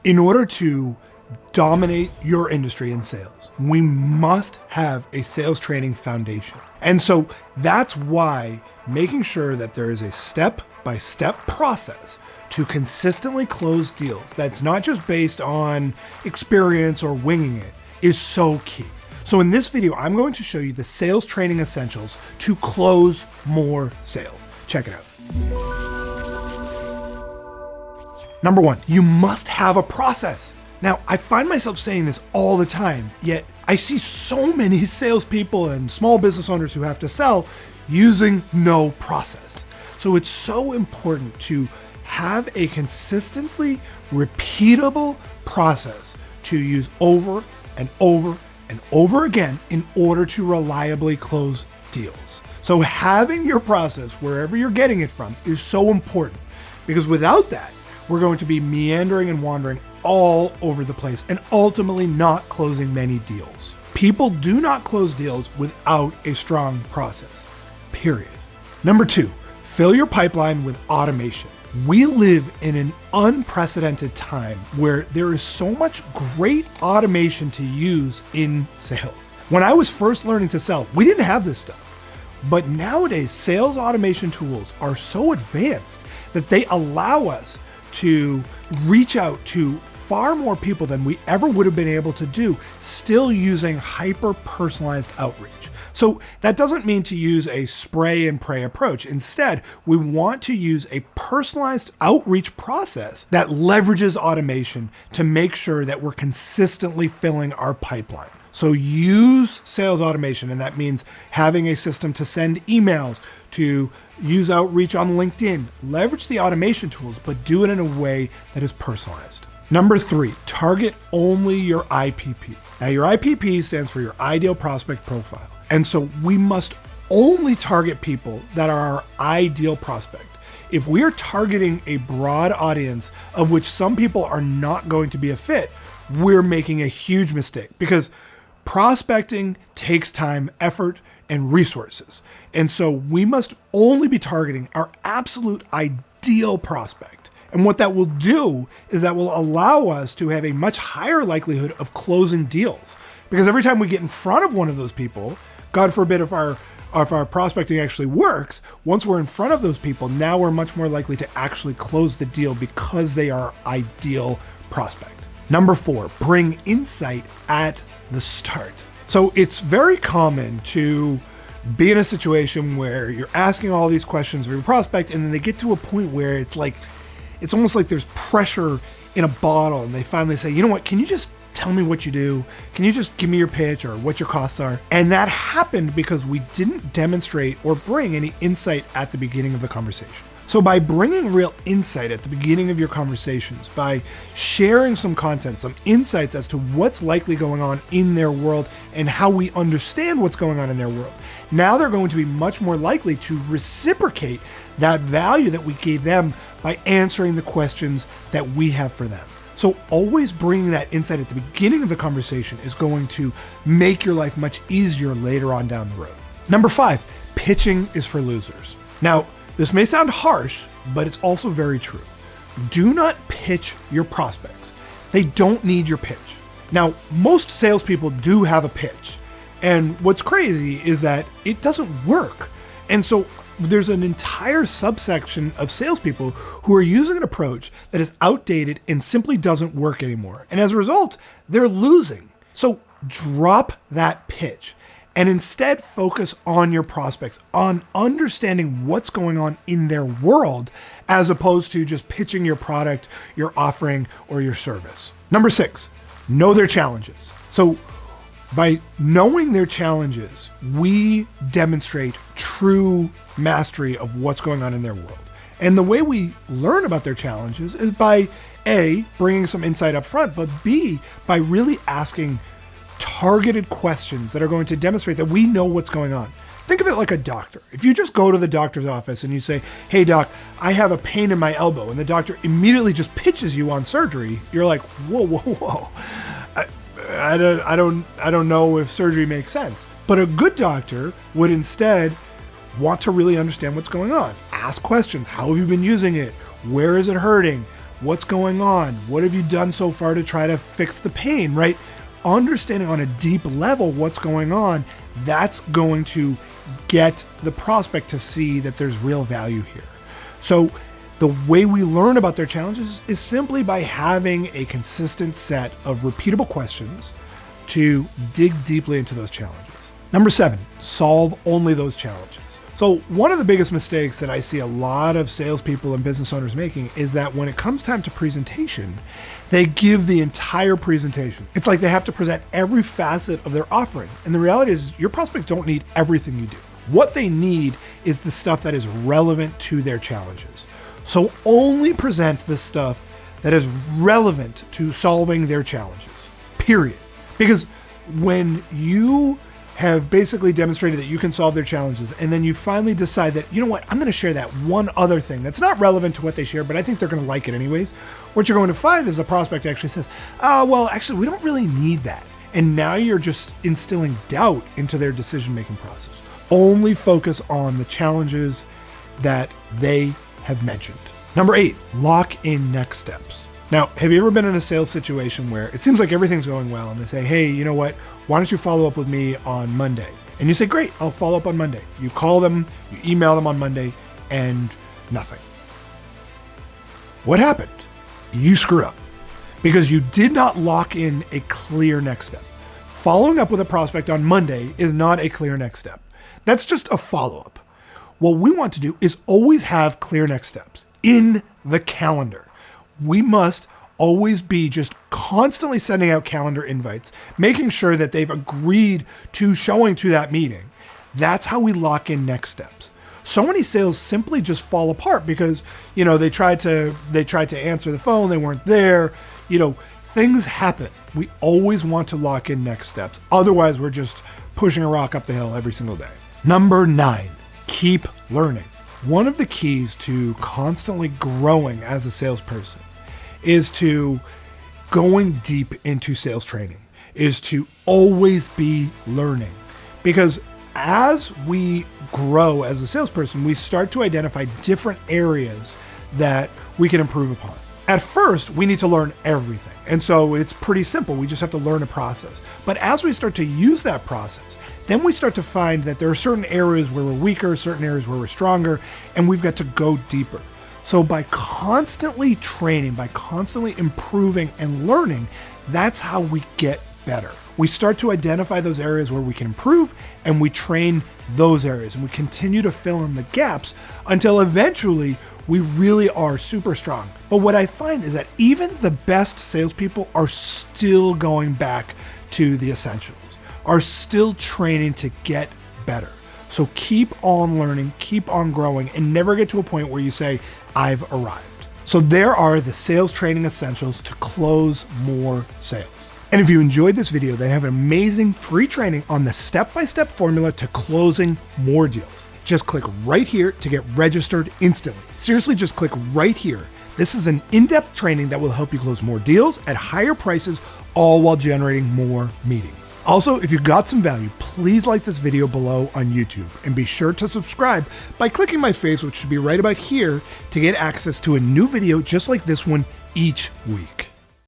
In order to dominate your industry in sales, we must have a sales training foundation. And so that's why making sure that there is a step-by-step process to consistently close deals that's not just based on experience or winging it is so key. So in this video, I'm going to show you the sales training essentials to close more sales. Check it out. Number one, you must have a process. Now, I find myself saying this all the time, yet I see so many salespeople and small business owners who have to sell using no process. So it's so important to have a consistently repeatable process to use over and over and over again in order to reliably close deals. So having your process wherever you're getting it from is so important, because without that, we're going to be meandering and wandering all over the place and ultimately not closing many deals. People do not close deals without a strong process, period. Number two, fill your pipeline with automation. We live in an unprecedented time where there is so much great automation to use in sales. When I was first learning to sell, we didn't have this stuff. But nowadays, sales automation tools are so advanced that they allow us to reach out to far more people than we ever would have been able to do, still using hyper-personalized outreach. So that doesn't mean to use a spray and pray approach. Instead, we want to use a personalized outreach process that leverages automation to make sure that we're consistently filling our pipeline. So use sales automation, and that means having a system to send emails, to use outreach on LinkedIn. Leverage the automation tools, but do it in a way that is personalized. Number three, target only your IPP. Now, your IPP stands for your ideal prospect profile. And so we must only target people that are our ideal prospect. If we are targeting a broad audience of which some people are not going to be a fit, we're making a huge mistake, because prospecting takes time, effort, and resources. And so we must only be targeting our absolute ideal prospect. And what that will do is that will allow us to have a much higher likelihood of closing deals. Because every time we get in front of one of those people, God forbid if our prospecting actually works, once we're in front of those people, now we're much more likely to actually close the deal because they are our ideal prospect. Number four, bring insight at the start. So it's very common to be in a situation where you're asking all these questions of your prospect, and then they get to a point where it's almost like there's pressure in a bottle, and they finally say, you know what, can you just tell me what you do? Can you just give me your pitch or what your costs are? And that happened because we didn't demonstrate or bring any insight at the beginning of the conversation. So by bringing real insight at the beginning of your conversations, by sharing some content, some insights as to what's likely going on in their world and how we understand what's going on in their world, now they're going to be much more likely to reciprocate that value that we gave them by answering the questions that we have for them. So always bringing that insight at the beginning of the conversation is going to make your life much easier later on down the road. Number five, pitching is for losers. Now, this may sound harsh, but it's also very true. Do not pitch your prospects. They don't need your pitch. Now, most salespeople do have a pitch. And what's crazy is that it doesn't work. And so there's an entire subsection of salespeople who are using an approach that is outdated and simply doesn't work anymore. And as a result, they're losing. So drop that pitch and instead focus on your prospects, on understanding what's going on in their world, as opposed to just pitching your product, your offering, or your service. Number six, know their challenges. So by knowing their challenges, we demonstrate true mastery of what's going on in their world. And the way we learn about their challenges is by A, bringing some insight up front, but B, by really asking targeted questions that are going to demonstrate that we know what's going on. Think of it like a doctor. If you just go to the doctor's office and you say, hey doc, I have a pain in my elbow, and the doctor immediately just pitches you on surgery, you're like, whoa. I don't know if surgery makes sense. But a good doctor would instead want to really understand what's going on. Ask questions. How have you been using it? Where is it hurting? What's going on? What have you done so far to try to fix the pain, right? Understanding on a deep level what's going on, that's going to get the prospect to see that there's real value here. So the way we learn about their challenges is simply by having a consistent set of repeatable questions to dig deeply into those challenges. Number 7, solve only those challenges. So one of the biggest mistakes that I see a lot of salespeople and business owners making is that when it comes time to presentation, they give the entire presentation. It's like they have to present every facet of their offering. And the reality is your prospects don't need everything you do. What they need is the stuff that is relevant to their challenges. So only present the stuff that is relevant to solving their challenges, period. Because when you have basically demonstrated that you can solve their challenges, and then you finally decide that, you know what, I'm gonna share that one other thing that's not relevant to what they share, but I think they're gonna like it anyways, what you're going to find is the prospect actually says, well, actually, we don't really need that. And now you're just instilling doubt into their decision-making process. Only focus on the challenges that they have mentioned. Number 8, lock in next steps. Now, have you ever been in a sales situation where it seems like everything's going well and they say, hey, you know what, why don't you follow up with me on Monday? And you say, great, I'll follow up on Monday. You call them, you email them on Monday, and nothing. What happened? You screwed up because you did not lock in a clear next step. Following up with a prospect on Monday is not a clear next step. That's just a follow-up. What we want to do is always have clear next steps in the calendar. We must always be just constantly sending out calendar invites, making sure that they've agreed to showing to that meeting. That's how we lock in next steps. So many sales simply just fall apart because, they tried to answer the phone, they weren't there, things happen. We always want to lock in next steps. Otherwise, we're just pushing a rock up the hill every single day. Number 9, keep learning. One of the keys to constantly growing as a salesperson is to going deep into sales training, is to always be learning. Because as we grow as a salesperson, we start to identify different areas that we can improve upon. At first, we need to learn everything. And so it's pretty simple. We just have to learn a process. But as we start to use that process, then we start to find that there are certain areas where we're weaker, certain areas where we're stronger, and we've got to go deeper. So by constantly training, by constantly improving and learning, that's how we get better. We start to identify those areas where we can improve, and we train those areas, and we continue to fill in the gaps until eventually we really are super strong. But what I find is that even the best salespeople are still going back to the essentials, are still training to get better. So keep on learning, keep on growing, and never get to a point where you say, I've arrived. So there are the sales training essentials to close more sales. And if you enjoyed this video, then I have an amazing free training on the step-by-step formula to closing more deals. Just click right here to get registered instantly. Seriously, just click right here. This is an in-depth training that will help you close more deals at higher prices, all while generating more meetings. Also, if you got some value, please like this video below on YouTube and be sure to subscribe by clicking my face, which should be right about here, to get access to a new video just like this one each week.